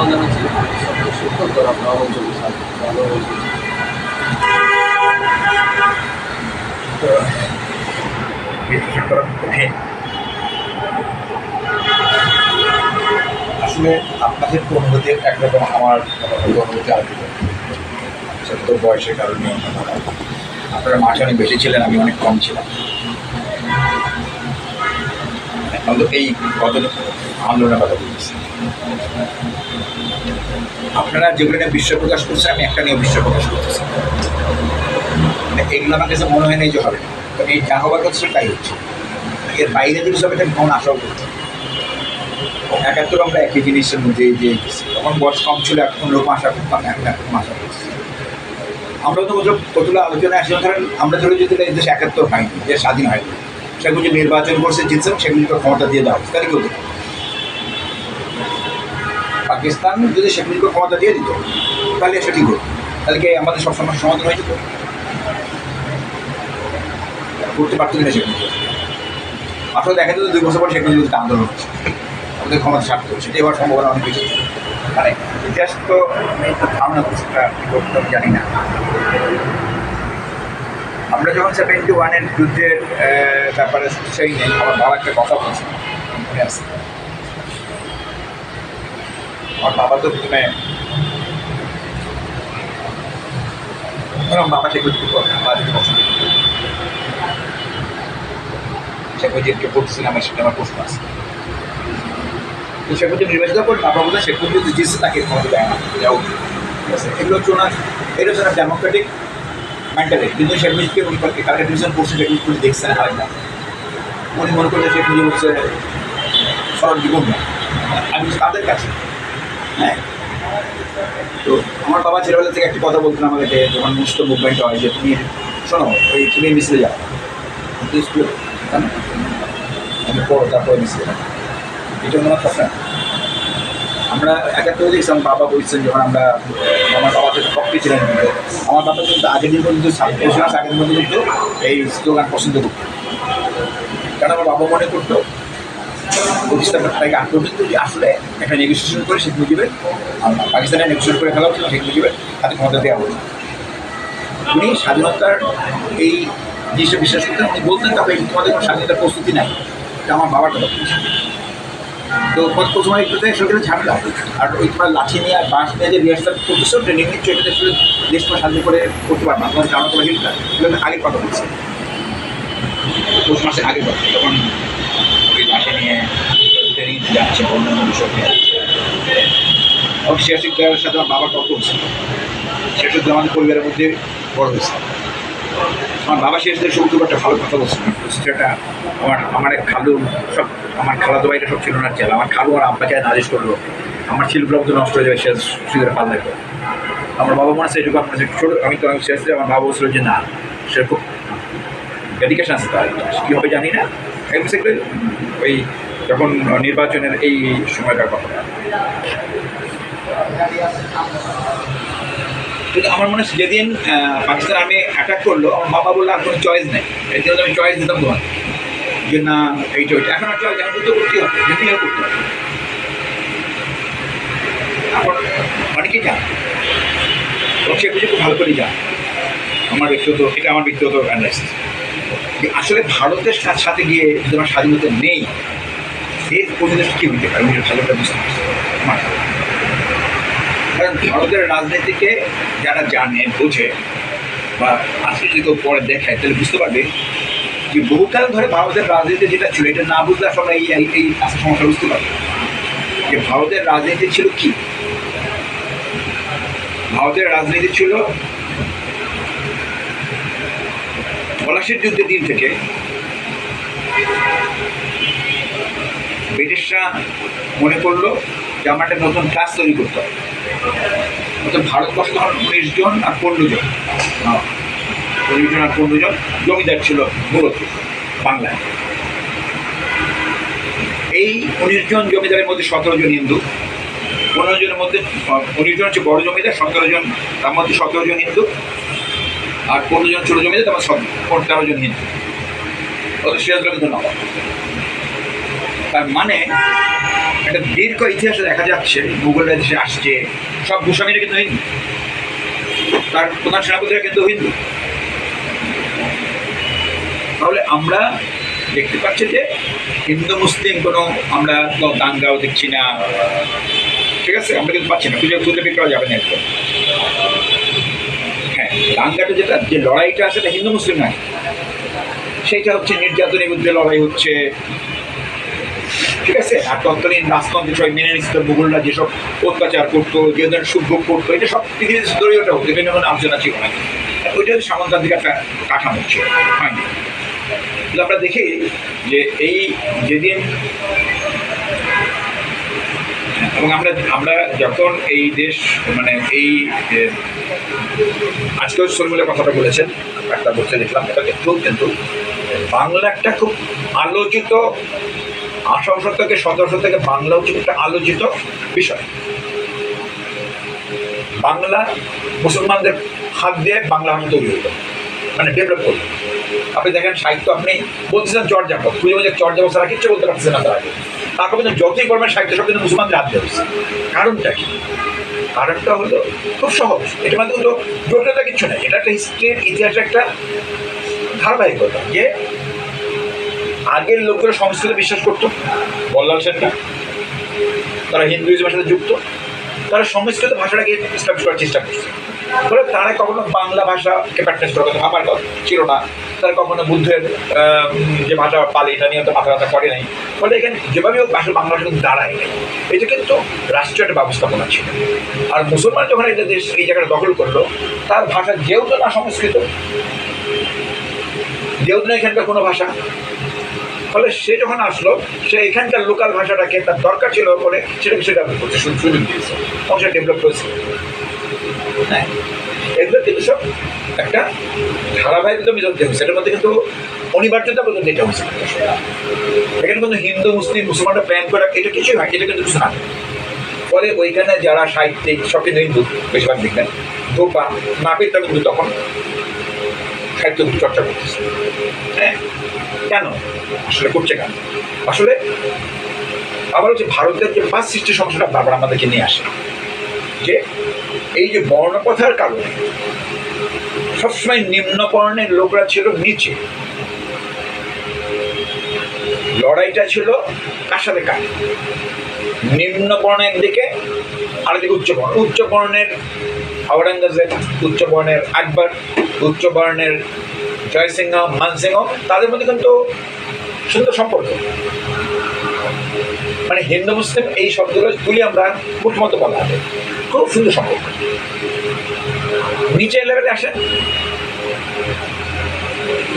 আহ্বান জানাচ্ছি শিক্ষক দ্বারা গ্রামাঞ্চলে ভালো বিশ্লেষণ করা কঠিন। আসলে আপনাদের অনুভূতি একরকম, আমার অনুভূতি আর সেটা তো বয়সের কারণে আপনারা মাঠে অনেক বেশি ছিলেন, আমি অনেক কম ছিলাম। অন্তত এই কত আন্দোলনের কথা বলতেছি, আপনারা যেগুলো নিয়ে বিশ্ব প্রকাশ করছেন আমি একটা নিয়ে বিশ্ব প্রকাশ করতেছি। মানে এগুলো আমার কাছে মনে হয় না যে হবে, তো এই যা হবার কথা তাই হচ্ছে। এর বাইরে যদি সব এটা কখন আশাও করতে 71 আমরা একই জিনিসের মধ্যে দিয়ে গেছি। তখন বয়স কম ছিল, এখন লোক আশা করতাম, এখন এখন আশা করছি। আমরা তো কতগুলো আলোচনায় আসলে ধরেন আমরা ধরে যদি এই দেশ 71 হয়নি, যে স্বাধীন হয়নি, সেগুলো যে নির্বাচন করছে জিতছেন, সেগুলিকে ক্ষমতা দিয়ে দেওয়া হচ্ছে, তাহলে কি হতো? পাকিস্তান যদি সেগুলিকে ক্ষমতা দিয়ে দিত তাহলে সেটা ঠিক হতো, তাহলে কি আমাদের সব সমস্যার সমাধান হয়ে যেত? করতে পারতো কিনা সেগুলি? আসলে দেখা যেত 2 বছর পর সেগুলি যদি আন্দোলন হচ্ছে, আমাদের ক্ষমতা ছাড়তে হচ্ছে, সেটা এবার সম্ভাবনা অনেক বেশি। মানে ইতিহাস তো আমি একটা ধারণা করছি, আমি জানি না। আমরা যখন 71-এর যুদ্ধের ব্যাপারে সেই নেই, আমার বাবা একটা কথা বলছে, মনে আছে? আমার বাবা তো প্রথমে বাবা শেখ মুজিবকে পছন্দ করতো, শেখ মুজিবকে পড়তেছিলাম, সেটা আমার প্রশ্ন আছে। তো শেখ মুজিব নির্বাচিত করে বাবা বলে শেখ মুজিব জিতছে, তাকে ক্ষমতা দেয় না, ঠিক আছে? এগুলো হচ্ছে ওনার, এটা হচ্ছে ওনার ডেমোক্রেটিক মেন্টালিটি। কিন্তু শেখ মুজিবকে উনি কালকে টিউশন পড়ছে, শেখ মুজিব দেখছেন আরেকটা, উনি মনে করছে শেখ মুজিব হচ্ছে সরল জীবন না। আমি তাদের কাছে, হ্যাঁ। তো আমার বাবা ছেলেবেলা থেকে একটা কথা বলতেন আমাদেরকে, যখন মুক্ত মুভমেন্ট হয়, যে তুমি শোনো, ওই তুমি মিছিলে যাও, স্কুলে আমি পড়ো, তারপরে মিছিলে যাও, এটা ওনার কথা। আমরা 71 দেখছিলাম, বাবা বলছেন যখন আমরা, আমার বাবা তো পক্ষে ছিলেন, আমার বাবা কিন্তু আগের দিন পর্যন্ত আগের মধ্যে কিন্তু এই স্লোগান পছন্দ করতো। কারণ আমার বাবা মনে করতো প্রতিষ্ঠানটাকে আগ্রহ কিন্তু আসলে একটা নেগোসিয়েশন করে শেখ মুজিবের, পাকিস্তানের নেগোসিয়েশন করে ফেলা হচ্ছিল, শেখ মুজিবের হাতে ক্ষমতা দেওয়া হয়েছে। উনি স্বাধীনতার এই জিনিসটা বিশ্বাস করতেন, উনি বলতেন তবে তোমাদের কোনো স্বাধীনতার প্রস্তুতি নাই, এটা আমার বাবার কথা বলছে। তো প্রথমে একটু সেখানে ঝামেলা, আর ওই তোমার লাঠি নিয়ে আর বাঁশ নিয়ে যে রিহার্সাল করতেছো, ট্রেনিং নিচ্ছ, এটা আসলে দেশ তোমার স্বাধীন করে করতে পারবে না, তোমার জানা তোমার হিলটা, এগুলো আগের কথা বলছে, 5 মাসের আগের কথা। তখন ওই লাঠি নিয়ে ট্রেনিং যাচ্ছে, অন্যান্য বিষয় নিয়ে এবং সিয়াসিক দেওয়ার সাথে আমার বাবার তর্ক হচ্ছে, সেটা তো আমাদের পরিবারের মধ্যে বড় হয়েছে। আমার বাবা সিয়াসিদের সব খুব একটা ভালো কথা বলছে না, সেটা আমার এক খালু, সব আমার খালাতো ভাইটা সব ছিল না জেলা, আমার খালু আর আব্বাকে নালিশ করলো, আমার ছেলেগুলো তো নষ্ট হয়ে যাবে সিয়াসিদের পাল্লায়। আমার বাবা মনে আছে এটুকু, আপনার ছোটো, আমি তো সিয়াসিদের, আমার বাবা বলছিল যে না, সেরকম ডেডিকেশন আছে তার, কী হবে জানি না। এগুলো ওই যখন নির্বাচনের এই সময়কার কথা। কিন্তু আমার মনে হয় যেদিন পাকিস্তান আর্মি অ্যাটাক করলো, আমার বাবা বললো আর কোনো চয়েস নেই, এই জন্য আমি চয়েস দিতাম তোমার যে না এইটা ওইটা, এখন আর চয়েস, এখন তো করতে হবে, যেতেই করতে হবে। এখন অনেকেই যান, সে বুঝে খুব ভালো করেই যান। আমার ব্যক্তিগত, এটা আমার ব্যক্তিগত অ্যানালাইসিস, আসলে ভারতের সাথে গিয়ে যদি আমার স্বাধীনতা নেই, এর পরিবেশ কী হইতে পারে, আমি ভালোটা বুঝতে পারছি। কারণ ভারতের রাজনীতিকে যারা জানে, বোঝে, বা আজকে যদি কেউ পরে দেখায়, তাহলে বুঝতে পারবে যে বহুকাল ধরে ভারতের রাজনীতি যেটা ছিল, এটা না বুঝলে আসলে এই সমস্যা বুঝতে পারবে যে ভারতের রাজনীতি ছিল কি। ভারতের রাজনীতি ছিল পলাশির যুদ্ধের দিন থেকে ব্রিটিশরা মনে করলো যে আমার একটা নতুন ক্লাস তৈরি করতে হবে। অর্থাৎ ভারতবর্ষে তখন 19 জন আর 15 জন, 19 জন আর 15 জন জমিদার ছিল মূলত বাংলায়। এই 19 জন জমিদারের মধ্যে 17 জন হিন্দু, 15 জনের মধ্যে 19 জন হচ্ছে বড় জমিদার, 17 জন, তার মধ্যে 17 জন হিন্দু, আর 15 জন ছোটো জমিদার, তার 13 জন হিন্দু। অত সিরাজগঞ্জে ধন্যবাদ। তার মানে একটা দীর্ঘ ইতিহাসে দেখা যাচ্ছে মুঘলরা দেশে আসছে, সব গোস্বামীরা কিন্তু হিন্দু, তার প্রধান সেনাপতিরা কিন্তু হিন্দু। তাহলে আমরা দেখতে পাচ্ছি যে হিন্দু মুসলিম কোনো আমরা দাঙ্গাও দেখছি না, ঠিক আছে, আমরা কিন্তু পাচ্ছি না, খুঁজে বের করা যাবে না একদম। হ্যাঁ, দাঙ্গাটা যেটা যে লড়াইটা আছে এটা হিন্দু মুসলিম নয়, সেইটা হচ্ছে নির্যাতনের বিরুদ্ধে লড়াই হচ্ছে, ঠিক আছে। আর তৎকালীন রাজতন্ত্র সবাই মেনে নিচ্ছিল, মুঘলরা যেসব অত্যাচার করতো, যে ধরনের সুভোগ করতো, এটা সব পৃথিবীর দলীয়টা হতো, এখানে কোনো আলোচনা ছিল না। ওইটা হচ্ছে সামন্ততান্ত্রিক একটা কাঠামো ছিল, হয়নি। কিন্তু আমরা দেখি যে এই যেদিন এবং আমরা যখন এই দেশ মানে এই আজকেও সলিমুল্লাহ কথাটা বলেছেন, একটা বলতে দেখলাম, এটা দেখতেও কিন্তু বাংলা একটা খুব আলোচিত 18 শতকে 17 শতকে বাংলা হচ্ছে একটা আলোচিত বিষয়। বাংলা মুসলমানদের হাত দিয়ে বাংলা ভাষা তৈরি হতো, মানে ডেভেলপ করতো। আপনি দেখেন সাহিত্য, আপনি বলতেছেন চর্যাপদ, খুঁজে বলছে চর্যাপদ ছাড়া কিচ্ছু বলতে পারতেছেন না তার আগে। তারপর কিন্তু যতই করবেন সাহিত্য সব কিন্তু মুসলমানদের হাত দিয়ে হচ্ছে। কারণটা কি? কারণটা হলো খুব সহজ, এটা মানে কিন্তু জটিলতা কিচ্ছু নেই, এটা একটা হিস্ট্রির ইতিহাসের একটা ধারাবাহিকতা। যে আগের লোকগুলো সংস্কৃতে বিশ্বাস করতো, বল্লাল সেনরা, তারা হিন্দুইজমের সাথে যুক্ত, তারা সংস্কৃত ভাষাটাকে এস্টাবলিশ করার চেষ্টা করছে। ফলে তারা কখনো বাংলা ভাষাকে প্র্যাকটিস করার কথা ভাবার কথা ছিল না, তারা কখনো বুদ্ধের যে ভাষা পালি এটা নিয়ে তো মাথা ব্যথা করে নাই। ফলে এখানে যেভাবে হোক ভাষা বাংলা ভাষা কিন্তু দাঁড়ায় নাই, এটা কিন্তু রাষ্ট্রীয় একটা ব্যবস্থাপনা ছিল। আর মুসলমান যখন এটা দেশ এই জায়গাটা দখল করলো, তার ভাষা যেহেতু না সংস্কৃত, যেহেতু না এখানকার কোনো ভাষা, ফলে সে যখন আসলো সে এখানকার লোকাল ভাষাটাকে তার দরকার ছিল বলে সেটাকে সে ডেভেলপ করতে সুযোগ দিয়েছে, অংশ ডেভেলপ করেছে। হ্যাঁ, এগুলো কিন্তু সব একটা ধারাবাহিকতা বিরুদ্ধে হয়েছে, এটার মধ্যে কিন্তু অনিবার্যতা বলতে যেটা হয়েছে। এখানে কিন্তু হিন্দু মুসলিম মুসলমানরা প্ল্যান করা এটা কিছুই হয়, এটা কিন্তু কিছু না। ফলে ওইখানে যারা সাহিত্যিক সব কিন্তু হিন্দু, বেশিরভাগ দেখবেন ধোপা নাপিতটা কিন্তু তখন সাহিত্য চর্চা করতেছে। হ্যাঁ, কেন আসলে করছে কেন? আসলে আবার হচ্ছে ভারতের যে পাঁচ সৃষ্টি সমস্যাটা বারবার আমাদেরকে নিয়ে আসে, যে এই যে বর্ণপ্রথার কারণে সবসময় নিম্ন বর্ণের লোকরা ছিল নিচে, লড়াইটা ছিল কার সাথে কার, নিম্ন বর্ণের দিকে আর দিকে উচ্চ বর্ণের আওরঙ্গজেব, উচ্চ বর্ণের আকবর, উচ্চ বর্ণের জয়সিংহ মানসিংহ, তাদের মধ্যে কিন্তু সুন্দর সম্পর্ক। মানে হিন্দু মুসলিম এই শব্দগুলো তুলে আমরা প্রথমত বলা হবে খুব সুন্দর সম্পর্ক। নিচের লেভেলে আসেন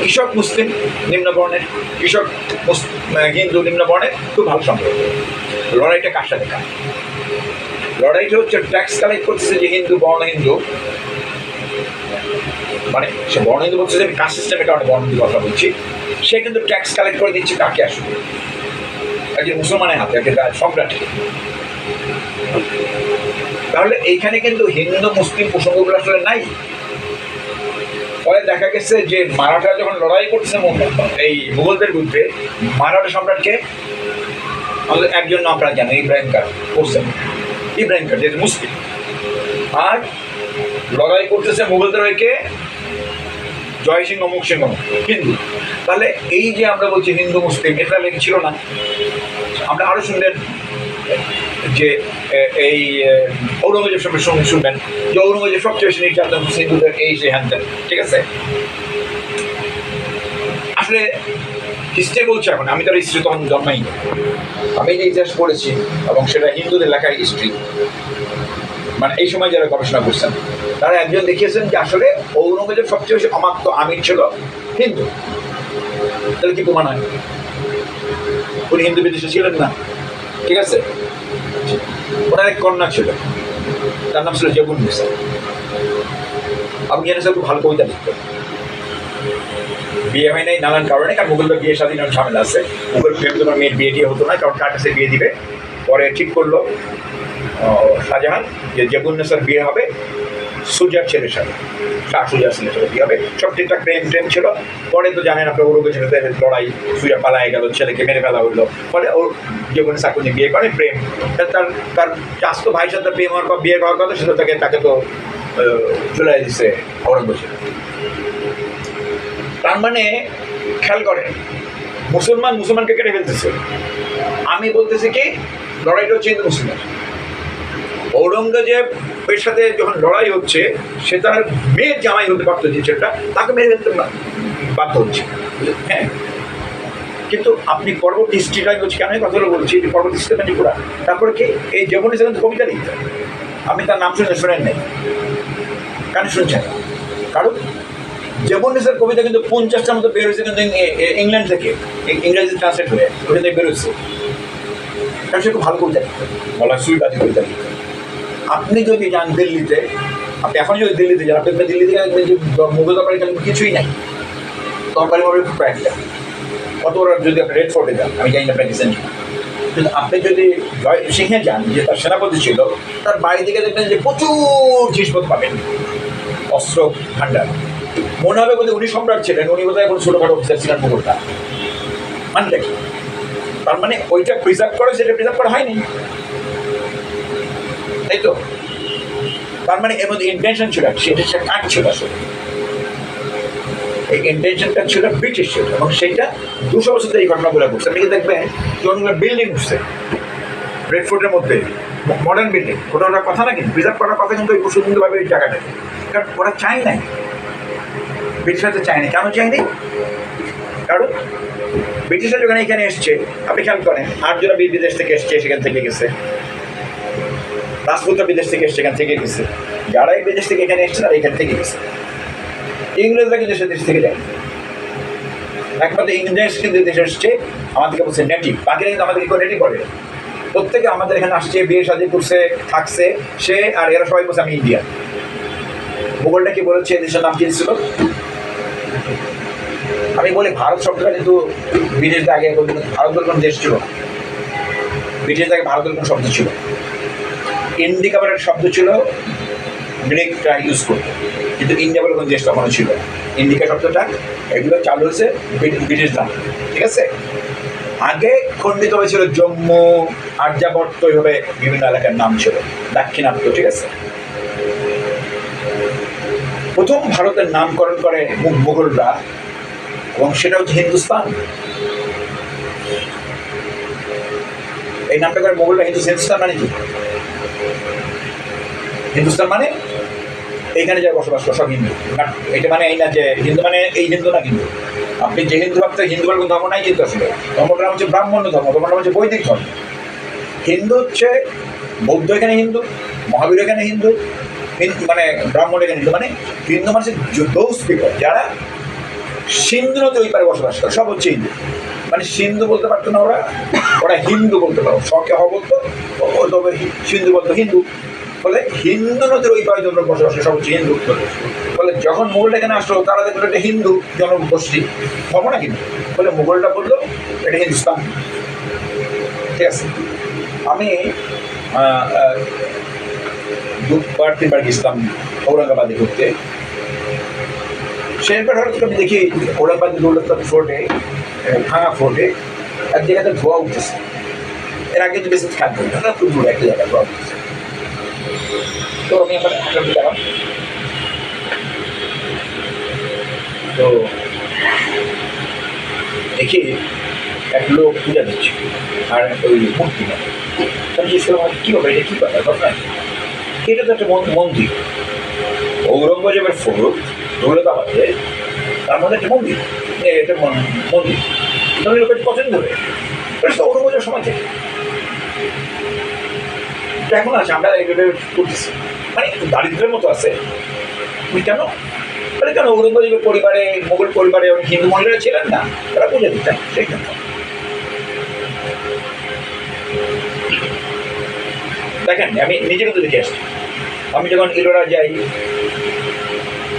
কৃষক মুসলিম নিম্ন বর্ণের, কৃষক হিন্দু নিম্ন বর্ণের, খুব ভালো সম্পর্ক। লড়াইটা কার সাথে কার? লড়াইটা হচ্ছে ট্যাক্স কালেক্ট করতেছে যে হিন্দু বর্ণ হিন্দু, মানে সে বর্ণ হিন্দু বলছে যে আমি কাস্ট সিস্টেমের কারণে বর্ণ হিন্দু কথা বলছি, সে কিন্তু ট্যাক্স কালেক্ট করে দিচ্ছে কাকে? আসলে একজন মুসলমানের হাতে, একটা সম্রাটকে। তাহলে এইখানে কিন্তু হিন্দু মুসলিম প্রসঙ্গগুলো আসলে নাই। ফলে দেখা গেছে যে মারাঠা যখন লড়াই করছে এই মুঘলদের বিরুদ্ধে, মারাঠা সম্রাটকে আমাদের একজন নাম আপনারা জানেন, ইব্রাহিম খান করছেন, ইব্রাহিম খান যেহেতু মুসলিম, আর লড়াই করতেছে মুঘলদের হয়ে জয়সিংহ অমুক সিংহ হিন্দু। তাহলে এই যে আমরা বলছি হিন্দু মুসলিম, এটা লেগে ছিল না। আমরা আরো শুনলেন যে এই ঔরঙ্গজেব সঙ্গে শুনবেন যে ঔরঙ্গজেব সবচেয়ে বেশি নির্যাতন হিন্দুদের, এই যে হ্যান, ঠিক আছে। আসলে হিস্ট্রি বলছে, এখন আমি তার হিস্ট্রি তখন জন্মাই, আমি যে ইতিহাস পড়েছি এবং সেটা হিন্দুদের লেখার হিস্ট্রি, মানে এই সময় যারা গবেষণা করছেন তারা একজন দেখিয়েছেন যে আসলে ঔরঙ্গজেব সবচেয়ে বেশি অমাত্য আমির ছিল হিন্দু। তাহলে কি প্রমাণ হয়? উনি হিন্দু বিদেশে ছিলেন না, ঠিক আছে। ওনার এক কন্যা ছিল, তার নাম ছিল জেবুন্নেসা। আপনি জানেন খুব ভালো কবিতা লিখতেন, বিয়ে হয় নাই নানান কারণে, কারণ মুঘলদের বিয়ে স্বাধীন ঝামেলা আছে, মুঘল প্রেম তোমার মেয়ের বিয়ে দিয়ে হতো না, কারণ কার কাছে বিয়ে দিবে। পরে ঠিক করলো শাহজাহান যে জেবুন্নেসার বিয়ে হবে সুজার ছেলের সাথে, শাহ সুজার ছেলের সাথে বিয়ে হবে, সব ঠিকঠাক প্রেম ছিল। পরে তো জানেন আপনার ঔরঙ্গজেবের সাথে লড়াই, সুজা পালায় গেল, ছেলেকে মেরে ফেলা হইলো। ফলে ওর যেগুলো সাকুনি বিয়ে করে প্রেম, তার তার চাস্তো ভাইয়ের সাথে প্রেম হওয়ার পর বিয়ে হওয়ার কথা, সেটা তাকে তো চলে দিচ্ছে ঔরঙ্গজেব। তার মানে খেয়াল করেন, মুসলমানকে কেটে ফেলতেছে। আমি বলতেছি কি, লড়াইটা হচ্ছে হিন্দু মুসলিমের। ঔরঙ্গজেব এর সাথে যখন লড়াই হচ্ছে, সে তার মেয়ের জামাই হতে পারতো, যে ছেলেটা, তাকে মেরে ফেলতে বাধ্য হচ্ছে। হ্যাঁ, কিন্তু আপনি পরবর্তী হিস্ট্রিটা বলছি, কেন কথাগুলো বলছি, পরবর্তী হিস্ট্রি মানে পুরা। তারপরে কি, এই যেমনই সেখানে কবিতা লিখতেন, আপনি তার নাম শোনেন নাই, কেন শুনছেন? কারণ জেবনিসের কবিতা কিন্তু 50টার মতো বের হয়েছে, কিন্তু ইংল্যান্ড থেকে ইংরেজি ট্রান্সলেট হয়ে ওখান থেকে বের হয়েছে। কারণ সে খুব ভালো কবিতা লিখতেন, বলা সুইবাদী কবিতা লিখতেন। আপনি যদি যান দিল্লিতে, আপনি এখন যদি দিল্লিতে যান, আপনি দিল্লি থেকে দেখবেন যে মুঘল তরকারি কিছুই নাই, তরকারি মরকারি খুব একটা। অত বড় যদি আপনি রেড ফোর্টে যান, আমি জানি না আপনার রিসেন্ট, কিন্তু আপনি যদি জয় সিংহে যান, যে তার সেনাপতি ছিল, তার বাড়ি থেকে দেখবেন যে প্রচুর জিনিসপত্র পাবেন, অস্ত্র ভাণ্ডার। মনে হবে বলতে উনি সম্রাট ছিলেন, উনি বোধহয় এখন ছোটোখাটো অফিসার ছিলেন মুঘলটা, মানটা কি? তার মানে ওইটা প্রিজার্ভ করে, সেটা প্রিজার্ভ করা হয়নি, তাই তো? তার মানে এর মধ্যে ইন্টেনশন ছিল, সেটা সে কাট ছিল আসলে। এই ইন্টেনশনটা ছিল ব্রিটিশের, এবং সেইটা 200 বছর ধরে এই ঘটনাগুলো ঘটছে। আপনি দেখবেন যখনগুলো বিল্ডিং উঠছে রেড ফোর্টের মধ্যে, মডার্ন বিল্ডিং, ওটা কথা না, কিন্তু প্রিজার্ভ করার কথা, কিন্তু ওই সুন্দরভাবে ওই জায়গাটাকে, কারণ ওরা চাই নাই, ব্রিটিশরা চায়নি। কেন চায়নি? কারণ ব্রিটিশরা যখন এখানে এসছে, আপনি খেয়াল করেন, 8 জনা বিদেশ থেকে এসছে, সেখান থেকে গেছে, রাজপুতরা বিদেশ থেকে এসছে, এখান থেকে গেছে, যারা এই বিদেশ থেকে এখানে এসছে তারা এখান থেকে গেছে। ইংরেজরা কিন্তু সে দেশ থেকে যায়, একমাত্র ইংরেজ কিন্তু দেশে এসছে, আমাদেরকে বলছে নেটিভ, বাকিরা কিন্তু আমাদেরকে কেউ নেটিভ বলে। প্রত্যেকে আমাদের এখানে আসছে, বিয়ে শাদী করছে, থাকছে, সে আর এরা সবাই বলছে আমি ইন্ডিয়া। মুঘলটা কি বলেছে, দেশের নাম কি ছিল? আমি বলি ভারত শব্দটা কিন্তু ব্রিটিশদের আগে, ভারত বলে কোনো দেশ ছিল, ব্রিটিশদের আগে ভারত বলে কোনো শব্দ ছিল। ইন্ডিকা বলে একটা শব্দ ছিল, গ্রিকরা ইউজ করতো, কিন্তু ইন্ডিয়া বলে কোনো দেশ তখনও ছিল। ইন্ডিকা শব্দটা এগুলো চালু হয়েছে ব্রিটিশ নাম, ঠিক আছে? আগে খণ্ডিত হয়েছিল জম্মু, আর্যাবর্ত, এইভাবে বিভিন্ন এলাকার নাম ছিল, দাক্ষিণাত্য, ঠিক আছে? প্রথম ভারতের নামকরণ করে মুঘলরা, এবং সেটা হচ্ছে হিন্দুস্তান। এই নামটা করে মুঘলরা হিন্দুস্তান মানে কি? হিন্দুস্তান মানে এইখানে যারা বসবাস করে সব হিন্দু। এটা মানে এই না যে হিন্দু মানে এই হিন্দু না, কিন্তু আপনি যে হিন্দু ভাবছেন, হিন্দু বলে কোনো ধর্ম নাই, কিন্তু আসলে ধর্মটা হচ্ছে ব্রাহ্মণ্য ধর্ম, ধর্মটা হচ্ছে বৈদিক ধর্ম। হিন্দু হচ্ছে বৌদ্ধ এখানে হিন্দু, মহাবীর এখানে হিন্দু, মানে ব্রাহ্মণ এখানে হিন্দু, মানে হিন্দু মানে দোজ পিপল যারা সিন্ধু নদী ওই পারে বসবাস করে, সব হচ্ছে হিন্দু। মানে সিন্ধু বলতে পারতো না ওরা, ওরা হিন্দু বলতে পারো, শখে হ বলতো, তবে সিন্ধু বলতো হিন্দু। ফলে হিন্দু নদীর ওই পারে জন্য বসবাস করে, সব হচ্ছে হিন্দু। ফলে যখন মুঘলটা এখানে আসলো, তারা দেখলো এটা হিন্দু জনগোষ্ঠী, হবো না কিন্তু, ফলে মুঘলটা বললো এটা হিন্দুস্তান, ঠিক আছে? আমি 2-3 বার গেছিলাম ঔরঙ্গাবাদে ঘুরতে। সেবার হঠাৎ আমি দেখি ঔরঙ্গাবাদ দৌলতাবাদ ফোর্টে, ভাঙা ফোর্টে এক জায়গাতে ধোয়া উঠতেছে। এর আগে তো বেশি খেয়াল করি না, খুব দূরে একটা জায়গায় ধোয়া উঠতেছে। তো আমি এখন গেলাম, তো দেখি এক লোক পূজা দিচ্ছে, আর ওই মূর্তি নেই। আমি জিজ্ঞেস করলাম কী হবে, এটা কী ব্যাপার, ঘটনা? এটা তো একটা মন্দির, ঔরঙ্গজেবের ফোর্ট দৌলতাবাদে, তার মধ্যে একটা মন্দির, এটা মন্দির লোকের কতদিন ধরে, এটা তো ঔরঙ্গজেবের সময় থেকে এখন আছে, আমরা এগুলো করতেছি, মানে একটু দারিদ্রের মতো আছে। কেন? মানে কেন ঔরঙ্গজেবের পরিবারে, মোগল পরিবারে অনেক হিন্দু মহিলারা ছিলেন না, তারা পুজো দিতেন, সেই জন্য। দেখেন, আমি নিজে কিন্তু দেখে আসছি। আমি যখন ইলোরা যাই,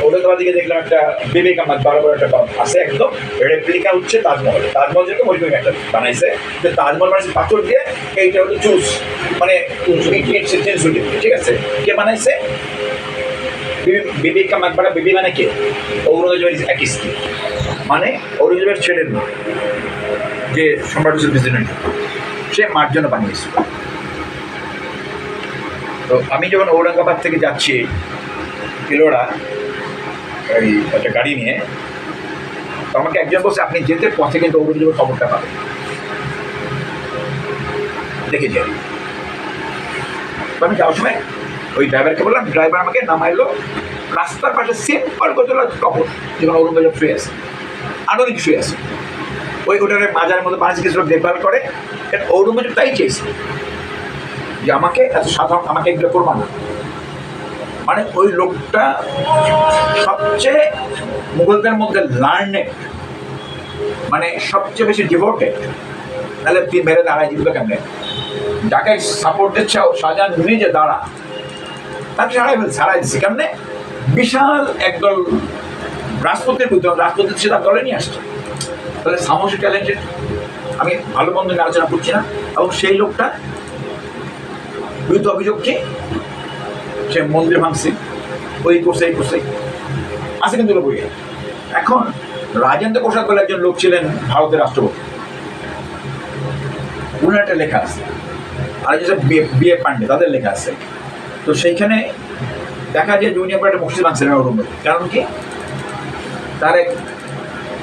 ঔরঙ্গাবাদ দিকে দেখলাম একটা বিবেকানন্দ বরাবর একটা আছে, একদম রেপ্লিকা হচ্ছে তাজমহল। তাজমহল যেরকম ওইরকম একটা বানাইছে, তাজমহল বানাইছে পাথর দিয়ে, এইটা হলো চুজ, মানে ঠিক আছে? কে বানাইছে? বিবি কা মাকবারা, বিবি মানে কে? ঔরঙ্গজেবের এক স্ত্রী, মানে ঔরঙ্গজেবের ছেলের মা, যে সম্রাট হুসেন প্রেসিডেন্ট, সে মার জন্য বানিয়েছিল। তো আমি যখন ঔরঙ্গাবাদ থেকে যাচ্ছি কিলোড়া এই একটা গাড়ি নিয়ে, তো আমাকে একজন বলছে আপনি যেতে পথে কিন্তু ঔরঙ্গজেবের খবরটা পাবেন, দেখে যাই। তো আমি যাওয়ার সময় ওই ড্রাইভারকে বললাম, ড্রাইভার আমাকে নামাইলো রাস্তার পাশে সিম্পল কতগুলো কবর, যেখানে ঔরঙ্গজেব শুয়ে আছে, আরও অনেক শুয়ে আছে। ওটারে মাজার মধ্যে পাঁচ কিছু লোক দেখভাল করে। ঔরঙ্গজেব তাই চেয়েছে যে আমাকে এত সাধারণ, আমাকে এগুলো করবা না। মানে ওই লোকটা সবচেয়ে মুঘলদের মধ্যে লার্নেড, মানে সবচেয়ে বেশি ডিভোটেড, তাহলে তুই মেরে দাঁড়ায় দিবে কেমনে? যাকে সাপোর্ট দিচ্ছে শাহজাহান নিজে দাঁড়া, তাকে ছাড়াই দিচ্ছে কেমনে? বিশাল একদল রাজপুতের বিরুদ্ধে, রাজপুতের সে তার দলে নিয়ে আসছে। তাহলে সাহসী ট্যালেন্টেড, আমি ভালো মন্দ নিয়ে আলোচনা করছি না। এবং সেই লোকটা বিরুদ্ধে অভিযোগ কি? সে মন্দির ভাঙছে, ওই করছে, এই করছে, আছে কিন্তু বই। এখন রাজেন্দ্র প্রসাদ বলে একজন লোক ছিলেন ভারতের রাষ্ট্রপতি, উনার একটা লেখা আছে, আর যেসব বিএ পান্ডে তাদের লেখা আছে। তো সেইখানে দেখা যায় যে উনি একটা মসজিদ ভাঙছেন ঔরঙ্গজেব। কারণ কি? তার এক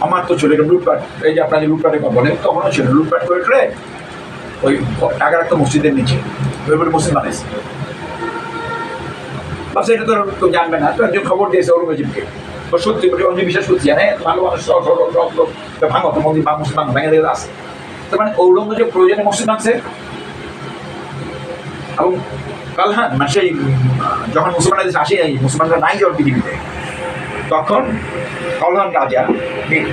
আমার তো ছিল লুটপাট, এই যে আপনাদের লুটপাটের কথা বলেন, তখনও ছিল লুটপাট করে টরে ওই টাকা রাখতো মসজিদের নিচে, ওই মসজিদ বানাইছে। বা সেটা তো কেউ জানবে না। তো একজন খবর দিয়েছে ঔরঙ্গজেবকে, তো সত্যি করে অন্য বিশ্বাস করছি, হ্যাঁ ভালো মানুষ ভাঙো তো মন্দির বা মসজিদ ভাঙো, ভেঙে দিয়ে আসে। তো মানে ঔরঙ্গজেব প্রয়োজনে মসজিদ ভাঙছে। এবং কালহান মানে সেই যখন মুসলমানরা দেশে আসে, মুসলমানরা নাই যখন পৃথিবীতে, তখন কালহান রাজা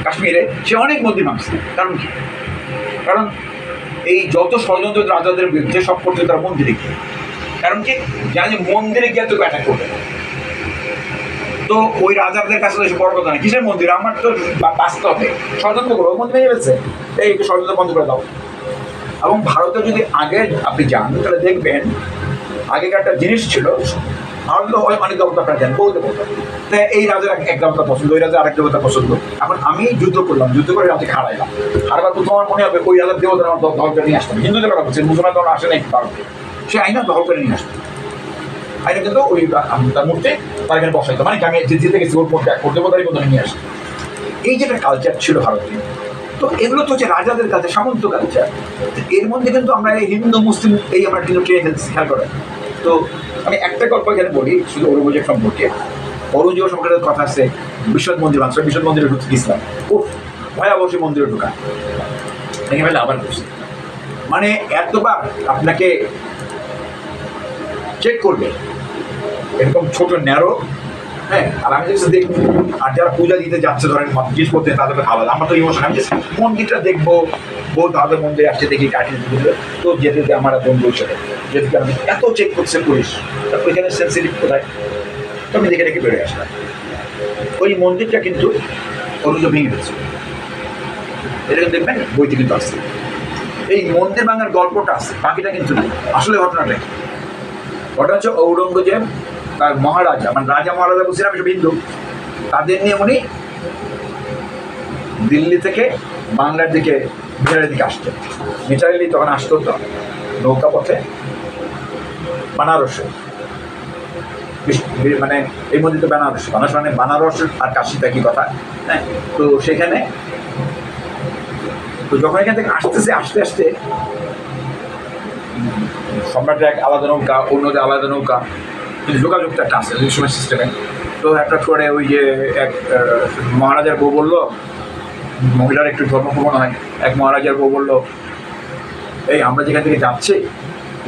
কাশ্মীরে সে অনেক মন্দির ভাঙছে। কারণ কি? কারণ এই যত ষড়যন্ত্র রাজাদের বিরুদ্ধে সব করতে তারা মন্দিরে গিয়ে, কারণ কি জানে যে মন্দিরে গিয়ে তো অ্যাটাক করবে। তো ওই রাজাদের কাছে তো বড় কথা না, কিসের মন্দির, আমার তো বাঁচতে হবে, ষড়যন্ত্র করো, মন্দির ভেঙে ফেলছে, এই ষড়যন্ত্র বন্ধ করে দাও। এবং ভারতে যদি আগে আপনি যান তাহলে দেখবেন আগেকার একটা জিনিস ছিল, ভারতে অনেক দেবতা আপনারা যান, বহু দেবতা, তাই এই রাজার এক দেবতা পছন্দ, ওই রাজার আরেক দেবতা পছন্দ। এখন আমি যুদ্ধ করলাম, যুদ্ধ করে রাজাকে হারাইলাম, হারবার প্রথম আমার মনে হবে ওই রাজার দেবতা আমার দখল করে নিয়ে আসতাম। হিন্দুদের কথা বলছে, মুসলমান তখন আসে নাই ভারতে, সে আইনা দখল করে নিয়ে আসতো। আইনা কিন্তু ওই তার মূর্তি তার এখানে বসাইতো, মানে আমি জিতে গেছি, ওর করতে বোধ নিয়ে আসতো। এই যেটা কালচার ছিল ভারতীয়, তো এগুলো তো হচ্ছে রাজাদের কাছে সামন্ত কালচার। এর মধ্যে কিন্তু আমরা এই হিন্দু মুসলিম এই আমরা কিন্তু ট্রেন খেয়াল করে। তো আমি একটা গল্প এখানে বলি শুধু ঔরঙ্গজেব সম্পর্কে। ঔরঙ্গজেব সম্পর্কে কথা আছে, বিশ্বদ মন্দির বাংলা, বিশ্বদ মন্দিরে ঢুকতে গেছিলাম, খুব ভয়াবহ সেই মন্দিরে ঢোকা, ভেঙে ফেলে আবার বসে, মানে এতবার আপনাকে চেক করবে, এরকম ছোট ন্যারো, হ্যাঁ। আর আমি just দেখবো, আর যারা পূজা দিতে যাচ্ছে ধরেন জিজ্ঞেস করতে, তাদেরকে আলাদা, আমরা তো ইমোশন, আমি just মন্দিরটা দেখবো, বহু দাদার মন্দিরে আসছে দেখি কাঠি দিতে, তো যেতে আমার বন্ধু ছেলে যেতে আমি এত চেক করছে পুলিশ, তারপর এখানে সেন্সিটিভ কোথায়, তো আমি দেখে দেখে বেরোয় আসলাম। ওই মন্দিরটা কিন্তু ঔরঙ্গজেব ভেঙে ফেলছে, এটা কিন্তু দেখবেন বইতে কিন্তু আসছে, এই মন্দির ভাঙার গল্পটা আছে, বাকিটা কিন্তু নেই। আসলে ঘটনাটা কি? ঘটনা হচ্ছে ঔরঙ্গজেব তার মহারাজা, মানে রাজা মহারাজা বলছিলাম সব হিন্দু, তাদের নিয়ে উনি দিল্লি থেকে বাংলার দিকে বিহারের দিকে আসতেন। ন্যাচারালি তখন আসতো তো নৌকা পথে বানারসে, মানে এই মন্দির তো বেনারস, বানারস মানে বানারস আর কাশিটা কি কথা, হ্যাঁ। তো সেখানে তো যখন এখান থেকে আসতেছে, আস্তে আস্তে সম্রাটের এক আলাদা নৌকা, অন্যদের আলাদা নৌকা, কিন্তু যোগাযোগটা একটা আছে ওই সময় সিস্টেমে। তো একটা করে ওই যে এক মহারাজার বউ বললো, মহিলার একটু ধর্মপ্রবণ হয়, এক মহারাজার বউ বললো, এই আমরা যেখান থেকে যাচ্ছি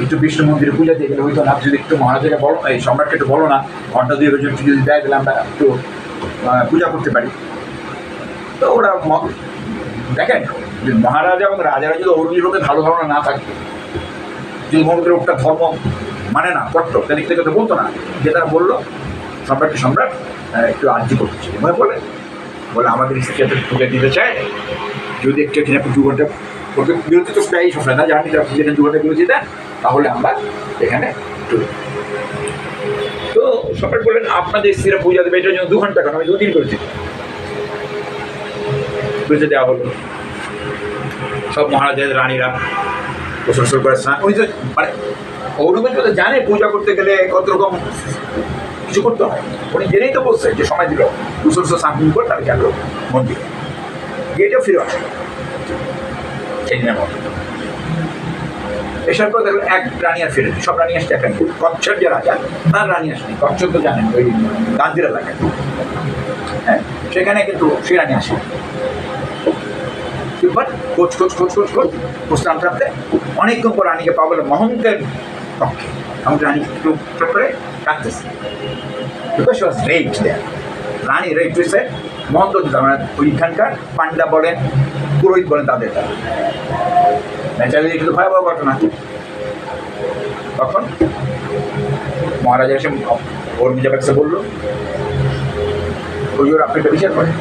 একটু বিষ্ণু মন্দিরে পূজা দিয়ে গেলে হয়তো না, যদি একটু মহারাজাকে বলো, এই সম্রাটকে একটু বলো না, ঘন্টা দিয়ে একটু যদি দেয় গেলে আমরা একটু পূজা করতে পারি। তো ওরা দেখেন যে মহারাজা এবং রাজারা যদি ঔরঙ্গজেবের ভালো ধারণা না থাকতো, যদি মন্দিরের ওটা ধর্ম মানে না করতো, তাহলে থেকে বলতো না, যে তারা বললো সম্রাট একটু আর্জি করতেছে, এভাবে বলে আমাদের স্ত্রীতে পূজা দিতে চায়, যদি একটু এখানে 2 ঘন্টা বিরতি তো প্রায়ই সব না জানি, যেখানে 2 ঘন্টা বিরতি দেন তাহলে আমরা এখানে তো সম্রাট বললেন আপনাদের স্ত্রীরা পূজা দেবে, এটার জন্য 2 ঘন্টা কেন, আমি 2 দিন করেছি। পুজো দেওয়া হলো, সব মহারাজাদের রানীরা গোসল করে স্নান, উনি তো মানে ঔরঙ্গজেব তো জানে পূজা করতে গেলে কত রকম কিছু করতে হয়, উনি জেনেই তো বলছে যে সময় দিল গোসল স্নান করে তার গেল মন্দিরে, গিয়েটাও ফিরে আসে সেই দিনের মতো। এসার পর দেখবেন এক রানী আর ফিরে, সব রানী আসছে, একটা কচ্ছর যে রাজা তার রানী আসেনি, কচ্ছর তো জানেন ওই গান্ধীর এলাকায়, হ্যাঁ সেখানে কিন্তু সে রানী আসে। খোঁজ খোঁজ খোঁজ খোঁজ খোঁজ খোঁজ টানতে টানতে অনেকক্ষণ পর রানীকে পাওয়া গেল মহন্তের পক্ষে, আমাদের রানী একটু চট করে কাঁদতেছে, because she was raped there. রানী রেপ হয়েছে মহন্ত দিতাম, মানে ওইখানকার পান্ডা বলেন পুরোহিত বলেন তাদের দ্বারা। ন্যাচারালি এটা তো ভয়াবহ ঘটনা। তখন মহারাজা এসে ঔরঙ্গজেবের কাছে বললো, হুজুর আপনি একটা বিচার করেন,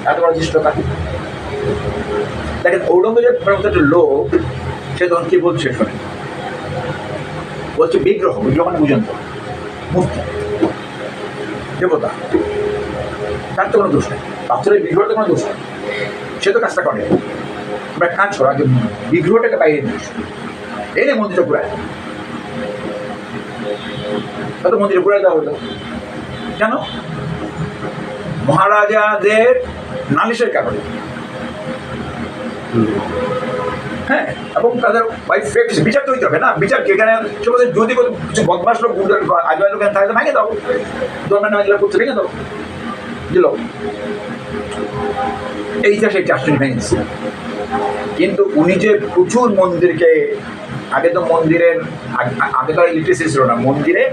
এত বড় দৃষ্টতা। দেখেন ঔরঙ্গজেব একটা লোক, সে তখন কি বলছে শোনেন, বলছে বিগ্রহ, বিগ্রহ মানে বুঝেন তো মূর্তি, দেবতা, তার তো কোনো দোষ নেই, পাথরের বিগ্রহতে কোনো দোষ নেই, সে তো কাজটা করে। আমরা কাজ করা যে বিগ্রহটাকে বাইরে নিয়ে এনে মন্দিরে ঘুরায়, হয়তো মন্দিরে ঘুরাই দেওয়া হতো কেন, মহারাজাদের নালিশের কারণে, হ্যাঁ, এবং তাদের বিচার তো হইতে হবে না, বিচার কি এখানে যদি কিছু বদমাস লোক আজবাই লোক থাকে ভেঙে দাও, ধর্মের নামে যেগুলো করছে ভেঙে দাও দিল, এই ইতিহাসে চারটি ভেঙে দিচ্ছে। কিন্তু উনি যে প্রচুর মন্দিরকে, আগে তো মন্দিরের আগে তো ইলেকট্রিসিটি ছিল না, মন্দিরে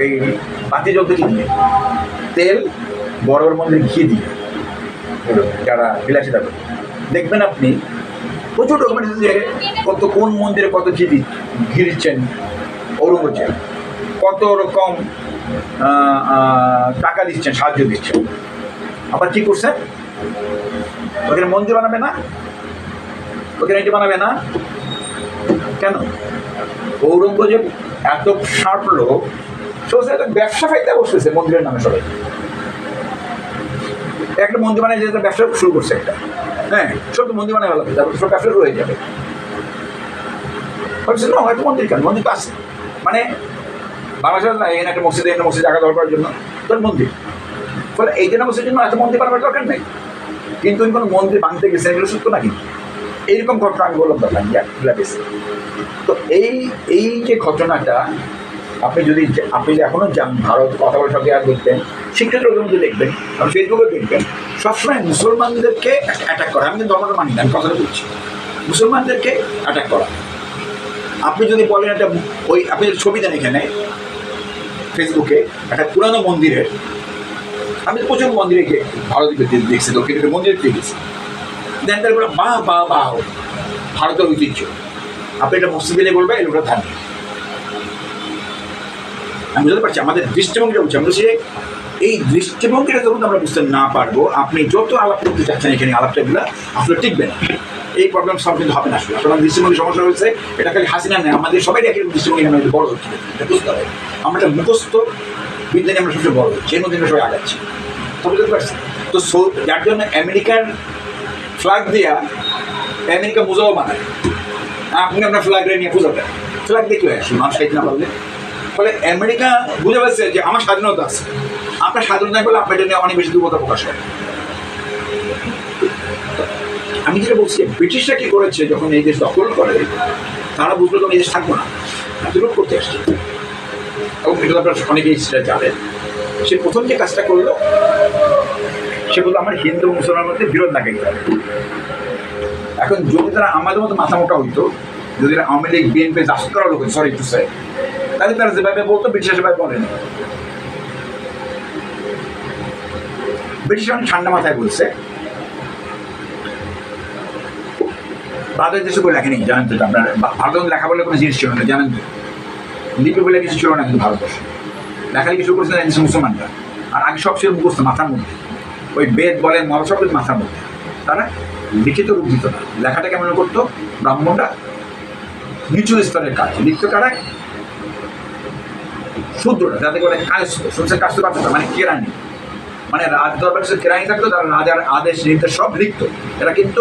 এই বাতি জ্বলতে কি দিয়ে, তেল, বড় বড় মন্দিরে ঘি দিয়ে, যারা বিলাসিতা করে দেখবেন আপনি প্রচুর ডকুমেন্ট যে কত কোন মন্দিরে কত ঘি দিচ্ছেন ঔরঙ্গজেব, কত রকম টাকা দিচ্ছেন, সাহায্য দিচ্ছেন। আবার কি করছেন, ওখানে মন্দির বানাবে না, ওখানে এটি বানাবে না কেন, ঔরঙ্গজেব এত শার্প লোক, সে ব্যবসা ফাইতে বসতেছে মন্দিরের নামে, সবাই একটা মন্দির বানায় যে ব্যবসা শুরু করছে একটা, হ্যাঁ সব তো মন্দির বানায় ভালো, তারপর সব ব্যবসা শুরু হয়ে যাবে। ভাবছে না হয়তো মন্দির কেন, মন্দির তো আছে, মানে বাংলাদেশ না এখানে একটা মসজিদে, এখানে মসজিদ জায়গা দরকার জন্য তোর মন্দির, ফলে এই জন্য মসজিদের জন্য এত মন্দির বানাবার দরকার নেই। কিন্তু কোনো মন্দির ভাঙতে গেছে, এগুলো সত্য না, কিন্তু এইরকম ঘটনা আমি বললাম দরকার গেছে। তো এই যে ঘটনাটা আপনি যদি এখনো যান ভারত, কথা বলার সঙ্গে আর দেখবেন, শিক্ষিত যদি দেখবেন, আপনি ফেসবুকে দেখবেন, সবসময় মুসলমানদেরকে অ্যাটাক করা। আমি কিন্তু ধর্মটা মানি না, আমি কথাটা বলছি, মুসলমানদেরকে অ্যাটাক করা। আপনি যদি বলেন একটা ওই আপনি ছবি দেন এখানে ফেসবুকে একটা পুরানো মন্দিরের, আমি তো প্রচুর মন্দিরে গিয়ে ভারতে দেখছি, দক্ষিণের মন্দিরে দেখেছি, দেন তারপরে বাহ বাহ বাহ ভারতের ঐতিহ্য, আপনি এটা মসজিদে নিয়ে বলবেন এগুলো ধার্মিক। আমি বুঝতে পারছি আমাদের দৃষ্টিভঙ্গিটা বুঝছি, আমরা সে এই দৃষ্টিভঙ্গিটা যখন আমরা বুঝতে না পারবো, আপনি যত আলাপ করতে চাচ্ছেন এখানে আলাপটাগুলো আসলে টিকবে না, এই প্রবলেম সলভ কিন্তু হবে না। আসলে আসলে দৃষ্টিভঙ্গি সমস্যা হয়েছে, এটা খালি হাসিনা নেই, আমাদের সবাই একই দৃষ্টিভঙ্গি আমাদের বড় হচ্ছে, এটা বুঝতে হবে। আমরা একটা মুখস্থ বিজ্ঞানী আমরা সবচেয়ে বড় হচ্ছি, এর মধ্যে আমরা সবাই আগাচ্ছি, তো বুঝতে পারছি। তো যার জন্য আমেরিকার ফ্ল্যাগ দেওয়া, আমেরিকা পূজাও বানায়, আপনি আপনার ফ্ল্যাগ নিয়ে পূজা দেন, ফ্ল্যাগ দিয়ে কি হয় আসলে মানুষ খাইতে না পারলে, ফলে আমেরিকা বুঝে পারছে যে আমার স্বাধীনতা আছে, আপনার স্বাধীনতা বলে আপনার জন্য অনেক বেশি দুর্বলতা প্রকাশ করে। আমি যেটা বলছি, ব্রিটিশরা কি করেছে যখন এই দেশ দখল করে, তারা বুঝলো তখন এই দেশ থাকবো না, বিরোধ করতে আসছে, এবং এটা আপনার অনেকেই সেটা জানেন। সে প্রথম যে কাজটা করলো, সে বললো আমার হিন্দু এবং মুসলমানের মধ্যে বিরোধ না গেতে হবে। এখন যদি তারা আমাদের মতো মাথা মোটা হইতো, যদি আওয়ামী লীগ বিএনপি জাস্ট করা লোক, সরি টু সে, তাহলে তারা যেভাবে বলতো ব্রিটিশ সেভাবে বলেনি। ব্রিটিশ অনেক ঠান্ডা মাথায় বলছে, ভারতের দেশে করে লেখেনি, জানেন তো আপনার, ভারতের লেখা বলে কোনো জিনিস ছিল না, জানেন তো, লিপি বলে কিছু ছিল না কিন্তু ভারতবর্ষে, লেখালেখি শুরু করেছিলেন দেশের মুসলমানরা, আর আগে সব ছিল মুখস্থ মাথার মধ্যে, ওই বেদ বলেন মরা সব মাথার মধ্যে, তারা লিখিত রূপ দিত না। লেখাটা কেমন করতো, ব্রাহ্মণরা নিচু স্তরের কাজ লিখত, কারা শূদ্ররা, যাতে করে কায়স্থ, শুনছে কাস্ত পারত না, মানে কেরানি, মানে রাজ দরবার কাছে কেরানি থাকতো, তারা রাজার আদেশ নির্দেশ সব লিখত, এরা কিন্তু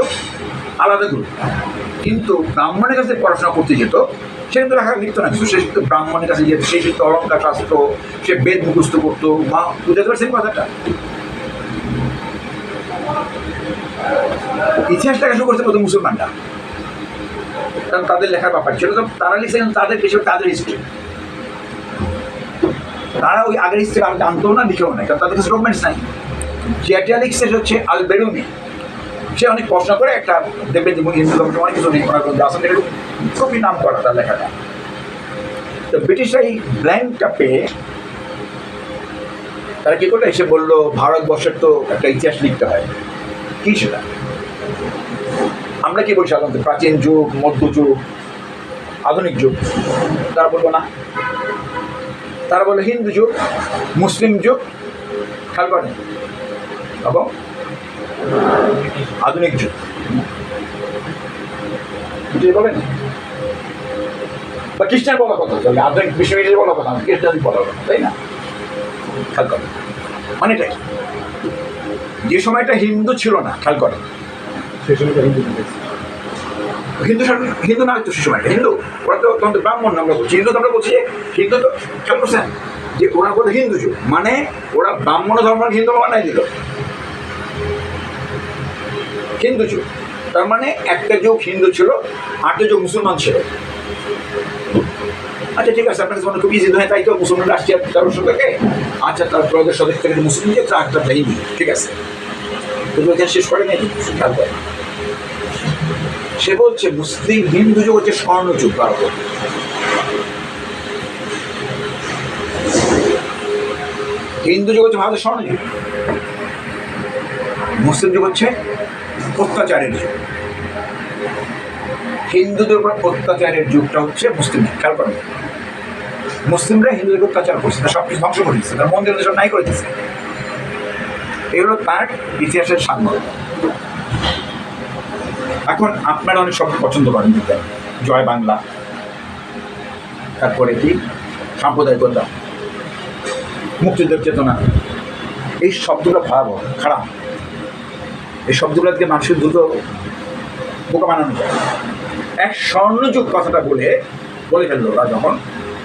আলাদা গ্রুপ। কিন্তু ব্রাহ্মণের কাছে পড়াশোনা করতে যেত, সে কিন্তু লেখা লিখতো না কিছু, সে কিন্তু ব্রাহ্মণের কাছে যেত, সে কিন্তু অলঙ্কার শাস্ত্র, সে বেদ মুখস্থ করতো, বা বুঝাতে পারছেন কথাটা। ইতিহাসটা শুরু করতে প্রথম মুসলমানরা, কারণ তাদের লেখার ব্যাপার ছিল, তো তারা লিখছে কিন্তু তাদের কিছু, তাদের হিস্ট্রি, তারা ওই আগের হিস্ট্রি আমি জানতেও না, লিখেও নাই, কারণ তাদের কাছে ডকুমেন্টস নাই। যেটা লিখছে হচ্ছে আল বেরুনি, সে অনেক প্রশ্ন করে একটা দেখবেন যে হিন্দু ধর্মের অনেক কিছু নেই, আসলে খুবই নাম করা তার লেখাটা। তো ব্রিটিশরা এই ব্ল্যাঙ্কটা পেয়ে তারা কী করলো, এসে বললো ভারতবর্ষের তো একটা ইতিহাস লিখতে হয়। কী সেটা? আমরা কি বলি সাধারণত প্রাচীন যুগ, মধ্যযুগ, আধুনিক যুগ, তারা বলবো না, তারা বলে হিন্দু যুগ, মুসলিম যুগ, খেয়াল করেন, এবং আধুনিক যুগ, বলেন, বা খ্রিস্টান বলার কথা, আধুনিক বিশ্ববিদ্যালয় বলার কথা, খ্রিস্টান বলার কথা, তাই না? খেয়াল করেন, মানে এটা কি? যে সময়টা হিন্দু ছিল না, খেয়াল করেন, সেই সময়টা হিন্দু হিন্দু হিন্দু না হয়তো সে সময়টা হিন্দু, ওরা তো তখন ব্রাহ্মণ আমরা বলছি, হিন্দু তো আমরা বলছি হিন্দু, তো খেয়াল করছেন যে ওরা বলে হিন্দু যুগ, মানে ওরা ব্রাহ্মণ ধর্ম হিন্দু বানাই দিল হিন্দু যুগ। তার মানে একটা যুগ হিন্দু ছিল, আটটা যুগ মুসলমান ছিল। আচ্ছা ঠিক আছে, আপনার জীবনে খুব ইজি নয়, তাই তো মুসলমান আসছে 1300 থেকে, আচ্ছা তার ত্রয়োদশ শতক থেকে মুসলিম যে চারটা হিন্দু, ঠিক আছে, কিন্তু ওইখানে শেষ করে নেই, খেয়াল করে। সে বলছে মুসলিম হিন্দু যুগ হচ্ছে স্বর্ণযুগ ভারত, হিন্দু যুগ হচ্ছে ভারতের স্বর্ণযুগ, মুসলিম যুগ হচ্ছে অত্যাচারের যুগ। হিন্দুদের উপর অত্যাচারের যুগটা হচ্ছে মুসলিম, খেয়াল করেন, মুসলিমরা হিন্দুদের অত্যাচার করছে, তার সব কিছু ধ্বংস করে দিচ্ছে, তার মন্দির সব নাই করে দিচ্ছে। এগুলো তার ইতিহাসের সাংবাদ। এখন আপনারা অনেক শব্দ পছন্দ করেন, বিজ্ঞান, জয় বাংলা, তারপরে কি সাম্প্রদায়িকতা, মুক্তিযুদ্ধের চেতনা, এই শব্দগুলো ভয়াবহ, খারাপ। এই শব্দগুলোকে মানুষের দ্রুত বোকা বানানো যায়। এক স্বর্ণযুগ কথাটা বলে ফেললো ওরা, যখন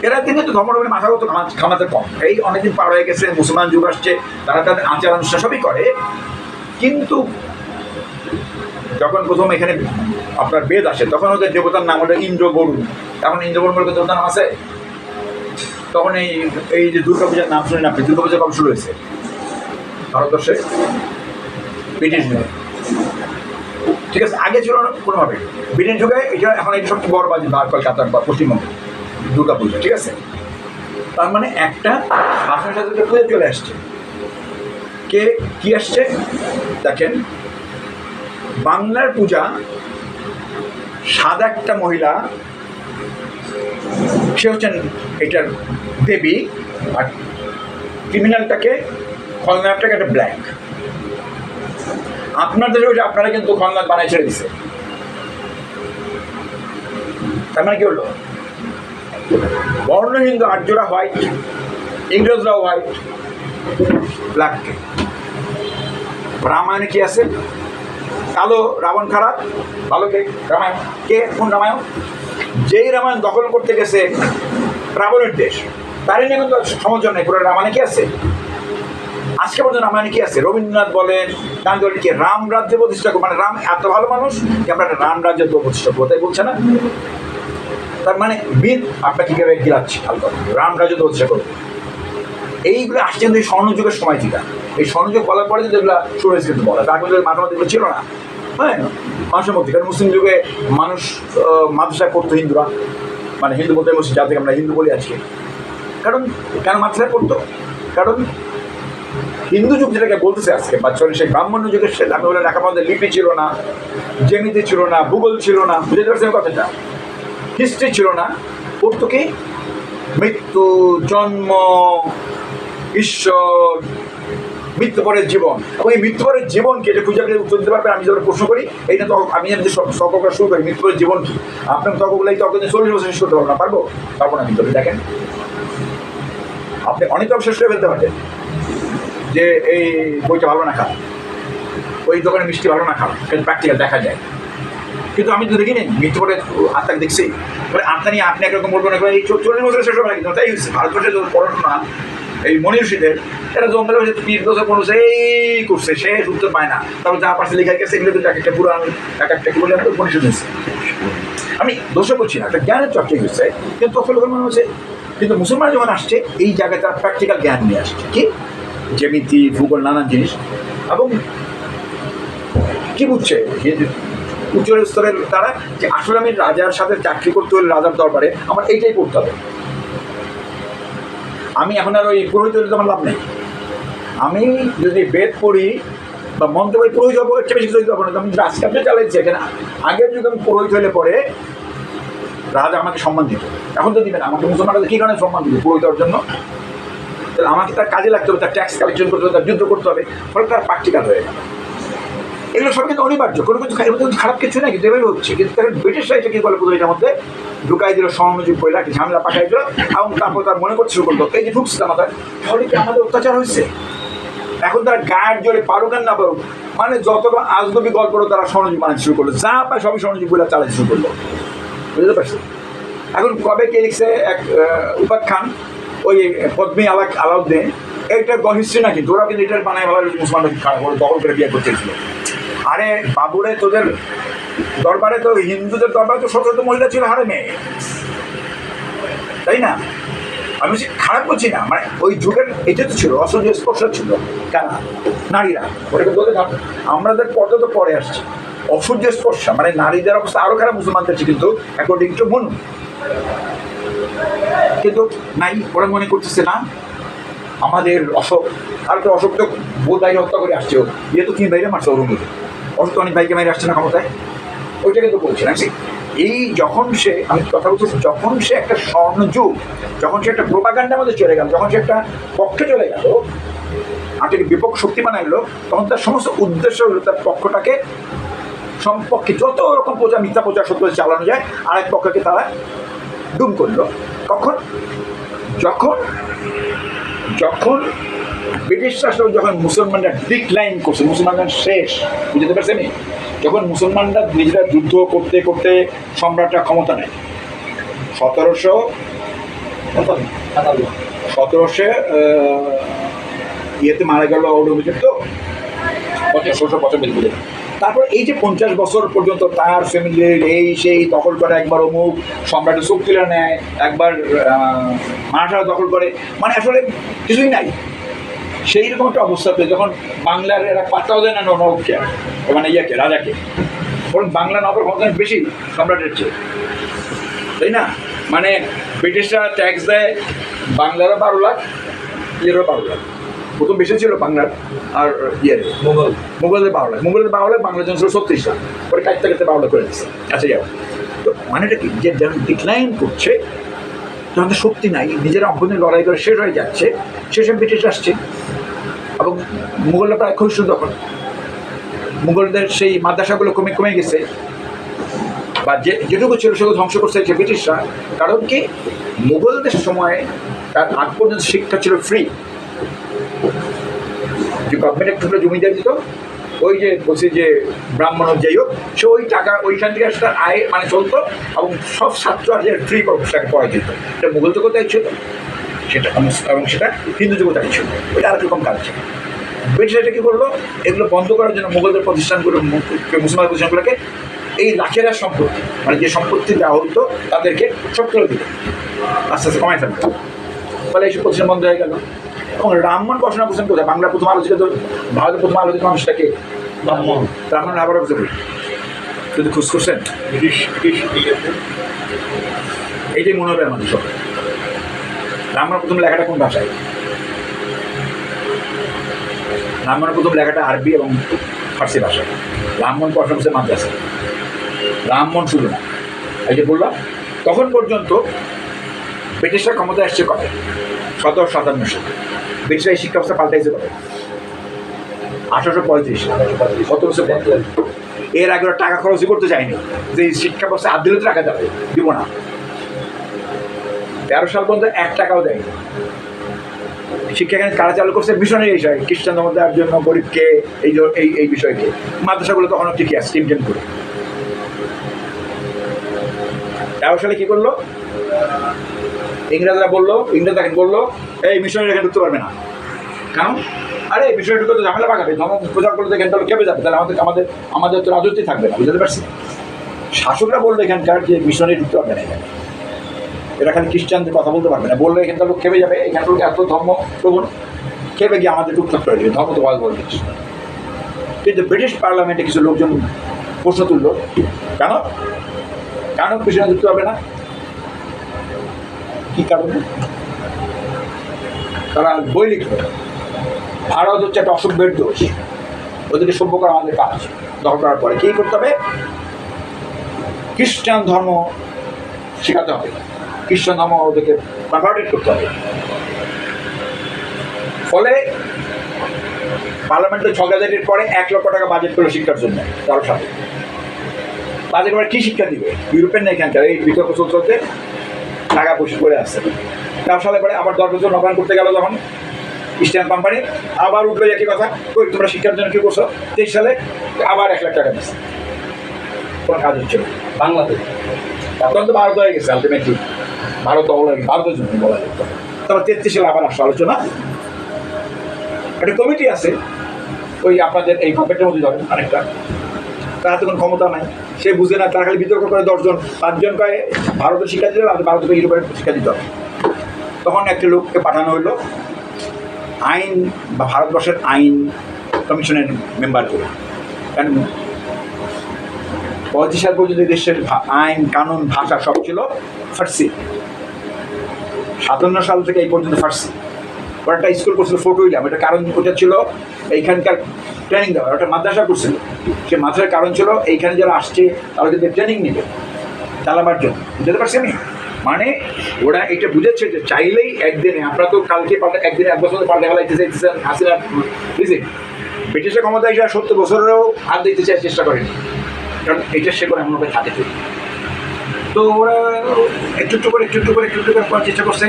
এরা দিনে তো ধর্ম মাথাগত খামাতে কম, এই অনেকদিন পার হয়ে গেছে, মুসলমান যুগ আসছে, তারা তাদের আচার অনুষ্ঠান সবই করে, কিন্তু যখন প্রথম এখানে আপনার বেদ আসে, তখন ওদের দেবতার নাম হলো ইন্দ্র বরুণ। এখন ইন্দ্র বরুণ বলে দেবতার নাম আছে। তখন এই যে দুর্গাপূজার নাম শুনেন আপনি, দুর্গাপূজা কবে শুরু হয়েছে ভারতবর্ষে? ব্রিটিশ যুগে, ঠিক আছে, আগে ছিল না কোনোভাবে, ব্রিটিশ যুগে এটা এখন এই সবচেয়ে বড় বাজি কলকাতার বা পশ্চিমবঙ্গে দুর্গাপূজা, ঠিক আছে। তার মানে একটা শাসনের সাথে পূজা চলে আসছে। কে কি আসছে দেখেন, বাংলার পূজা, সাদা একটা মহিলা, সে হচ্ছেন এটার দেবী, আর ক্রিমিনালটাকে, খলনায়কটাকে একটা ব্ল্যাক। আপনাদের ওইটা আপনারা কিন্তু খলনায়ক বানাই ছেড়ে দিছে। তার মানে কি হলো, বর্ণ হিন্দু আর্যরা হোয়াইট, ইংরেজরাও হোয়াইট, ব্ল্যাককে। রামায়ণে কি আছে? কালো রাবণ খারাপ, ভালো কে? রামায়ণ। কে? কোন রামায়ণ? যেই রামায়ণ দখল করতে গেছে রাবণের দেশ, তারই নিয়ে কিন্তু সমর্থন নেই। পুরো রামায়ণে কি আছে? আজকে পর্যন্ত রামায়ণে কি আছে? রবীন্দ্রনাথ বলেন, গান্ধী বলেন, কি রাম রাজ্য প্রতিষ্ঠা করবো, মানে রাম এত ভালো মানুষ যে আমরা রাম রাজ্য প্রতিষ্ঠা করবো, তাই বলছে না? তার মানে বীর আপনাকে কীভাবে গিলাচ্ছে, হালকা রাম রাজ্য প্রতিষ্ঠা করবো। এইগুলো আসছে কিন্তু এই স্বর্ণযুগের সময় থেকে। এই স্বর্ণযুগ বলার পরে কিন্তু এগুলো শুরু হয়েছে কিন্তু বলা, তার কিন্তু মাঝে এগুলো ছিল না, হ্যাঁ, মানুষের মধ্যে। কারণ মুসলিম যুগে মানুষ মাদ্রাসায় পড়তো, হিন্দুরা, মানে হিন্দু বলতে বলছি যাতে আমরা হিন্দু বলি আজকে। কারণ কেন মাদ্রাসায় পড়তো? কারণ হিন্দু যুগ যেটাকে বলতেছে আজকে, বা চলে সেই ব্রাহ্মণ্য যুগের সে আমি বলে লেখাপড়াদের লিপি ছিল না, জ্যামিতি ছিল না, ভূগোল ছিল না, বুঝতে পারছেন কথাটা? হিস্ট্রি ছিল না। পড়তো কি? মৃত্যু, জন্ম, ঈশ্বর, মৃত্যুপরের জীবন। এবং এই মৃত্যুপরের জীবনকে এটা খুঁজে আপনি উত্তর দিতে পারবেন। আমি যখন প্রশ্ন করি, এইটা তো আমি যদি তর্কটা শুরু করি, মৃত্যুপরের জীবন কি, আপনার তর্কগুলো এই তর্ক 40 বছর শেষ করতে পারবো না, পারবো না। কিন্তু দেখেন আপনি অনেক অবশেষ করে ফেলতে পারবেন যে এই বইটা ভালো না খারাপ, ওই দোকানে মিষ্টি ভালো না খারাপ, কিন্তু প্র্যাকটিক্যাল দেখা যায়। কিন্তু আমি তো দেখিনি, মৃত্যু পরে আত্মাকে দেখছি, এবার আত্মা নিয়ে আপনি একরকম বলবেন, এই 40 বছরের শেষ হবে না, কিন্তু তাই ভারতবর্ষে যখন পড়াশোনা এই মনীষীদের, এরা জঙ্গলে বসে 30 বছর পড়ছে, এই করছে, সে উত্তর পায় না, তারপর যা পাশে লেখা গেছে এগুলো কিন্তু এক একটা পুরাণ, এক একটা কি বলে মনীষী দিচ্ছে। আমি দোষও করছি না, একটা জ্ঞানের চর্চা হচ্ছে, কিন্তু তখন লোকের মনে হচ্ছে। কিন্তু মুসলমান যখন আসছে এই জায়গায় তারা প্র্যাকটিক্যাল জ্ঞান নিয়ে আসছে, কি জ্যামিতি, ভূগোল, নানান জিনিস, এবং কি বুঝছে উচ্চ স্তরের তারা যে আসলে আমি রাজার সাথে চাকরি করতে হলে রাজার দরবারে আমার এইটাই করতে হবে। আমি এখন আর ওই পুরোহিত হলে আমার লাভ নেই। আমি যদি বেদ পড়ি বা মন্ত্র পড়ি, পুরোহিত হবো, একটু বেশি কিছু হবো না। আমি রাজকার্য চালাইছি এখানে। আগের যুগে আমি পুরোহিত হলে পরে রাজা আমাকে সম্মান দিত, এখন তো দিবেন। আমাকে মুসলমানরা কী কারণে সম্মান দিবে? পুরোহিত হওয়ার জন্য। তাহলে আমাকে তার কাজে লাগতে হবে, তার ট্যাক্স কালেকশন করতে হবে, তার যুদ্ধ করতে হবে, ফলে তার প্র্যাকটিক্যাল হয়ে গেল। এগুলো সব কিন্তু অনিবার্য, কোনো কিছু খারাপ কিছু নেই, কিন্তু এভাবে হচ্ছে। কিন্তু তার ব্রিটিশরা এটা কী বলে পুরোহিতের মধ্যে ঢুকাই দিল, স্বর্ণযুগ বইলা একটা ঝামেলা পাঠাই দিল, এবং তারপর তার মনে করতে শুরু করলো এই যে ঢুকছে আমাদের, তাহলে কি আমাদের অত্যাচার হয়েছে? এখন তারা গায়ের জোরে পারুক আর না পারুক, মানে যতটা আজগবি গল্পটা তারা স্বর্ণযুগ বানাতে শুরু করলো, যা পায় সবই স্বর্ণযুগ বইলা চালাতে শুরু করলো, বুঝতে পারছি? এখন কবে কে লিখছে এক উপাখ্যান, ওই পদ্মী আলাউদ্দিন, এইটা হিস্ট্রি না, কিন্তু ওরা কিন্তু এটার বানায় ভালো মুসলমানরা দখল করে বিয়ে করতে ছিল। আরে বাবুরে, তোদের দরবারে তো, হিন্দুদের দরবারে তো 17 মহিলা ছিল হারেমে, তাই না? আমি খারাপ বলছি না, মানে ওই যুগের এটা তো ছিল, অসহ্য স্পর্শ ছিল কারা? নারীরা। ওটাকে বলে আমাদের পর্দা তো পরে আসছে, অসহ্য স্পর্শ মানে নারীদের অবস্থা আরও খারাপ মুসলমানদের চেয়ে, কিন্তু অ্যাকর্ডিং টু মনু। কিন্তু নাই, ওরা মনে করতেছে না আমাদের অশোক, আর তো অশোক তো বোধ ভাইকে হত্যা করে আসছে, ইয়ে তো 3 ভাইরে মারছে, অরুণকে অশোক তো অনেক ভাইকে মাইরে আসছে না ক্ষমতায়, ওইটাকে তো বলছিলাম। এই যখন সে, আমি কথা বলতেছি, যখন সে একটা স্বর্ণযুগ, যখন সে একটা প্রোপাগান্ডার মধ্যে চলে গেল, যখন সে একটা পক্ষে চলে গেল, আটের বিপক্ষ শক্তি বানাইলো, তখন তার সমস্ত উদ্দেশ্য হলো তার পক্ষটাকে সম্পর্কে যত রকম প্রচার, মিথ্যা প্রচার সত্য চালানো যায়, আরেক পক্ষকে তারা ডুম করলো। কখন? যখন যখন ব্রিটিশ শাসক, যখন মুসলমানরা ডিক্লাইন করছে, মুসলমানরা শেষ, বুঝতে পারছেন? যখন মুসলমানরা নিজেরা যুদ্ধ করতে করতে সম্রাটরা ক্ষমতা নেয়, 1700 ইয়েতে মারা গেল ঔরঙ্গজেব, তো 1795। তারপর এই যে 50 বছর পর্যন্ত তার ফ্যামিলির এই সেই দখল করে, একবার অমুক সম্রাটের চোখ তুলে নেয়, একবার মারাঠা দখল করে, মানে আসলে কিছুই নাই। সেই রকম একটা অবস্থাতে যখন বাংলার এরা পাত্তাও দেয় না নবাবকে, মানে ইয়াকে, রাজাকে, বরং বাংলা নবাবের ক্ষমতা বেশি সম্রাটের চেয়ে, তাই না? মানে ব্রিটিশরা ট্যাক্স দেয় বাংলারও 12 লাখ, ইয়েরও 12 লাখ। প্রথম বেশি ছিল বাংলার আর ইয়ের, মুঘলদের 12 লাখ, মুঘলদের 12 লাখ, বাংলার জন্য ছিল 36 লাখ, পরে কাটতে কাটতে 12 লাখ করে দিচ্ছে। আচ্ছা যাও, তো মানেটা কি, যে যখন ডিক্লাইন করছে, যখন শক্তি নাই, নিজেরা অভ্যন্তরীণ লড়াই করে শেষ হয়ে যাচ্ছে, শেষে ব্রিটিশ আসছে, এবং মুঘলরা প্রায় ক্ষয়িষ্ণু তখন, মুঘলদের সেই মাদ্রাসাগুলো কমে কমে গেছে, বা যেটুকু ছিল সেগুলো ধ্বংস করছে যে ব্রিটিশরা। কারণ কি, মুঘলদের সময় তার আগ পর্যন্ত শিক্ষা ছিল ফ্রি, যে গভর্নমেন্ট একটু জমিদার দিত, ওই যে বলছি যে ব্রাহ্মণ যাই হোক, সে ওই টাকা ওইখান থেকে তার আয় মানে চলতো, এবং সব ছাত্র আর ফ্রি তাকে পড়াই দিত। এটা মুঘল জগতাই ছিল সেটা, এবং সেটা হিন্দু জগতাই ছিল, ওইটা আর রকম কাজ ছিল। ব্রিটিশরা কী করলো, এগুলো বন্ধ করার জন্য মুঘলদের প্রতিষ্ঠানগুলো, মুসলমান প্রতিষ্ঠানগুলোকে এই লাখেরা সম্পত্তি, মানে যে সম্পত্তি দেওয়া হতো তাদেরকে সব করে দিল, আস্তে আস্তে কমাই ফেলতো, ফলে এইসব প্রতিষ্ঠান বন্ধ হয়ে গেল। এবং রামমোহন পড়াশোনা করছেন কোথায়? বাংলা প্রথম আলোচিত, ভারতের প্রথম আলোচিত মানুষটাকে রামমোহন আবার বুঝতে পারি, যদি খুশ করছেন এইটাই মনে হবে আমাদের সব। রামমোহন প্রথম লেখাটা কোন ভাষায়? রামমোহন প্রথম লেখাটা আরবি এবং ফার্সি ভাষায়। রামমোহন পড়াশোনা করছে মাদ্রাসা, রামমোহন শুধু না, এই যে বললাম, তখন পর্যন্ত ব্রিটিশরা ক্ষমতায় আসছে কবে? 1757 সালে। ব্রিটিশরা এই শিক্ষা ব্যবস্থা পাল্টাইছে কবে? 1835। কত বছর? এর আগে ওরা টাকা খরচই করতে চায়নি যে শিক্ষা ব্যবস্থা আদালতে রাখা যাবে, দিব না। 13 সাল পর্যন্ত 1 টাকাও দেয়নি। শিক্ষা এখানে কারা চালু করছে মিশনের বিষয়, খ্রিস্টান ধর্ম দেওয়ার জন্য গরিবকে এই বিষয়কে মাদ্রাসাগুলো তখন ঠিকই আছে টিম করে। 13 সালে কি করলো ইংরেজরা বললো এই মিশনের এখানে ঢুকতে পারবে না। কারণ আরে মিশনে ঢুকে তো ঝামেলা পাকাবে, ধর্ম প্রচার করলে এখানটা কেঁপে যাবে, তাহলে আমাদের তো রাজত্বই থাকবে না, বুঝতে পারছি। শাসকরা বললো এখানকার যে মিশনে ঢুকতে পারবে না, এরা খালি খ্রিস্টানদের কথা বলতে পারবে না, বললে এখানকার লোক খেপে যাবে, এখানকার লোক এত ধর্ম প্রবণ খেপে গিয়ে আমাদের টুকটাক করে দেবে, ধর্ম তো বলবে। কিন্তু ব্রিটিশ পার্লামেন্টে কিছু লোকজন প্রশ্ন তুলল, কেন মিশনে ঢুকতে পারবে না, কি কারণে? তারা বই লিখল ভারত হচ্ছে একটা অসভ্যের দোষ, ওদেরকে সভ্য করা আমাদের কাজ। দখল করার পরে কী করতে হবে, খ্রিস্টান ধর্ম শেখাতে হবে, খ্রিস্টান ধর্ম ওদেরকে কনভার্টেড করতে হবে। ফলে পার্লামেন্টের ঝগড়াঝাটির পরে 1 লক্ষ টাকা বাজেট করলো শিক্ষার জন্য। 13 সালে বাজেট করে কী শিক্ষা দিবে, ইউরোপের না এখানকার এই বিতর্ক চলতে টাকা পয়সা করে আসছে। 13 সালে পরে আবার 10 বছর নবায়ন করতে গেল যখন ইস্টার্ন কোম্পানি, আবার উঠলো একই কথা, কই তোমরা শিক্ষার জন্য কী করছো? 23 সালে আবার 1 লাখ টাকা দিচ্ছে, কোনো কাজ হচ্ছে না। বাংলাদেশ তখন তো ভারত হয়ে গেছে, আলটিমেটলি ভারত ভারতের জন্য বলা যেত। তারপর 33 সালে আবার আসলো আলোচনা, একটা কমিটি আছে ওই আপনাদের এই গভর্নমেন্টের মধ্যে ধরেন অনেকটা, তার হাতে কোনো ক্ষমতা নাই, সে বুঝে না, তারা খালি বিতর্ক করে 10 জন 5 জন কয়ে ভারতের শিক্ষা দিতে হবে, ভারতকে ইউরোপের শিক্ষা দিতে হবে। তখন একটা লোককে পাঠানো হলো আইন বা ভারতবর্ষের আইন কমিশনের মেম্বার করে। কারণ 35 সাল পর্যন্ত দেশের আইন কানুন ভাষা সব ছিল ফার্সি, 57 সাল থেকে এই পর্যন্ত ফার্সি। ওরা একটা স্কুল করছিল ফোর্ট উইলিয়াম, এটা কারণ ওটা ছিল এইখানকার ট্রেনিং দেওয়া, ওটা মাদ্রাসা করছিল। সে মাদ্রাসার কারণ ছিল এইখানে যারা আসছে তারা যদি ট্রেনিং নেবে চালাবার জন্য, বুঝতে পারছি আমি। মানে ওরা এটা বুঝেছে যে চাইলেই একদিনে, আপনারা তো কালকে একদিনে 1 বছর পাল্টে ফেলাইতেছে হাসিনা, বুঝলি ব্রিটিশের ক্ষমতা এসে 70 বছরেও হাত দিতে চাই চেষ্টা করেনি, কারণ এটা সে করে এমনভাবে থাকে তৈরি। তো ওরা একটু করে করার চেষ্টা করছে।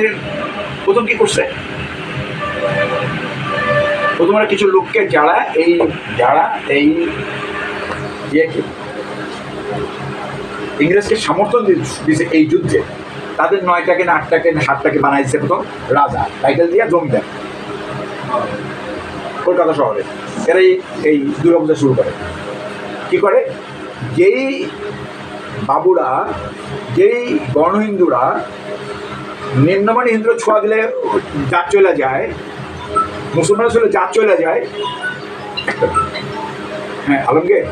প্রথম কী করছে, প্রথম ওরা কিছু লোককে যারা এই ইয়েকে ইংরেজকে সমর্থন দিয়েছে এই যুদ্ধে, তাদের 9টাকে না 8টাকে না 7টাকে বানাই দিচ্ছে প্রথম রাজা, টাইটেল দিয়ে জমিদার কলকাতা শহরে। এরাই এই দুর্গাপূজা শুরু করে। কি করে, যেই বাবুরা, যেই গণহিন্দুরা নিম্নমানী হিন্দুরা ছোঁয়া দিলে জাত চলে যায়, মুসলমান ছিল জাত চলে যায়, হ্যাঁ আলমগীর